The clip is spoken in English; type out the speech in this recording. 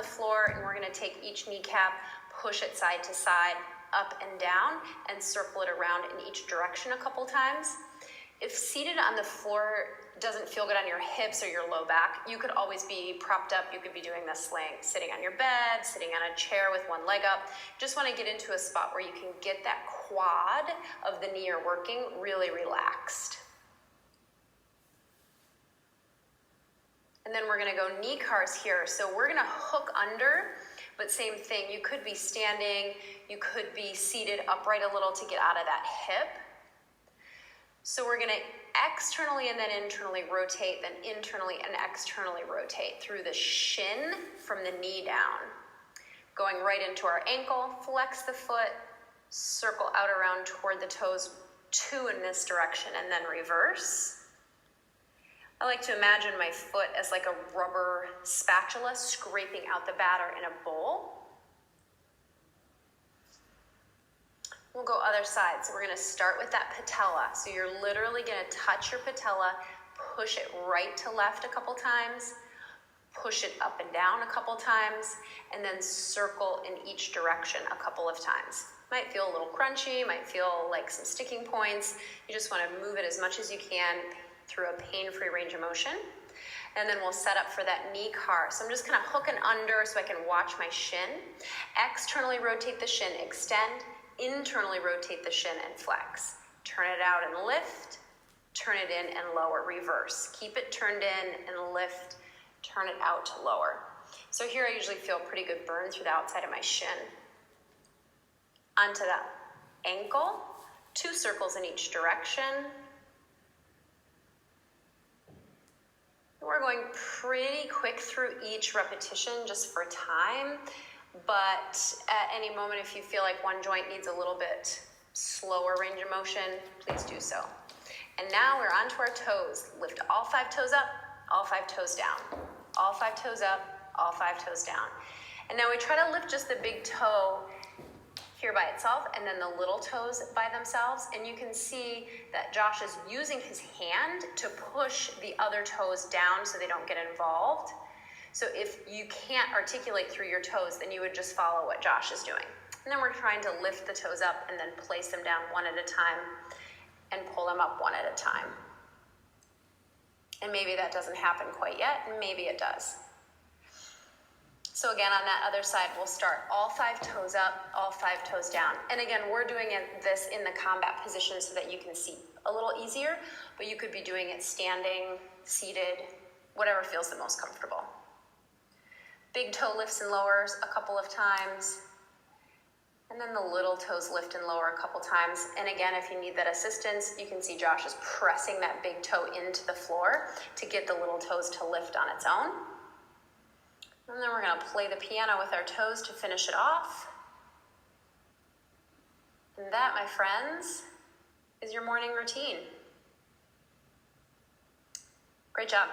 the floor, and we're gonna take each kneecap, push it side to side, up and down, and circle it around in each direction a couple times. If seated on the floor doesn't feel good on your hips or your low back, you could always be propped up. You could be doing this sitting on your bed, sitting on a chair with one leg up. Just want to get into a spot where you can get that quad of the knee you're working really relaxed. And then we're gonna go knee cars here. So we're gonna hook under, but same thing. You could be standing, you could be seated upright a little to get out of that hip. So we're gonna externally and then internally rotate, then internally and externally rotate through the shin from the knee down. Going right into our ankle, flex the foot, circle out around toward the toes, 2 in this direction, and then reverse. I like to imagine my foot as like a rubber spatula scraping out the batter in a bowl. We'll go other side. So we're gonna start with that patella. So you're literally gonna touch your patella, push it right to left a couple times, push it up and down a couple times, and then circle in each direction a couple of times. Might feel a little crunchy, might feel like some sticking points. You just wanna move it as much as you can through a pain-free range of motion. And then we'll set up for that knee car. So I'm just kind of hooking under so I can watch my shin. Externally rotate the shin, extend. Internally rotate the shin and flex. Turn it out and lift. Turn it in and lower, reverse. Keep it turned in and lift. Turn it out to lower. So here I usually feel pretty good burn through the outside of my shin. Onto the ankle. 2 circles in each direction. We're going pretty quick through each repetition just for time, but at any moment if you feel like one joint needs a little bit slower range of motion, please do so. And now we're onto our toes. Lift all 5 toes up, all 5 toes down. All 5 toes up, all 5 toes down. And now we try to lift just the big toe here by itself and then the little toes by themselves. And you can see that Josh is using his hand to push the other toes down so they don't get involved. So if you can't articulate through your toes, then you would just follow what Josh is doing. And then we're trying to lift the toes up and then place them down one at a time and pull them up one at a time. And maybe that doesn't happen quite yet, and maybe it does. So again, on that other side, we'll start all 5 toes up, all 5 toes down. And again, we're doing this in the combat position so that you can see a little easier, but you could be doing it standing, seated, whatever feels the most comfortable. Big toe lifts and lowers a couple of times, and then the little toes lift and lower a couple times. And again, if you need that assistance, you can see Josh is pressing that big toe into the floor to get the little toes to lift on its own. And then we're gonna play the piano with our toes to finish it off. And that, my friends, is your morning routine. Great job.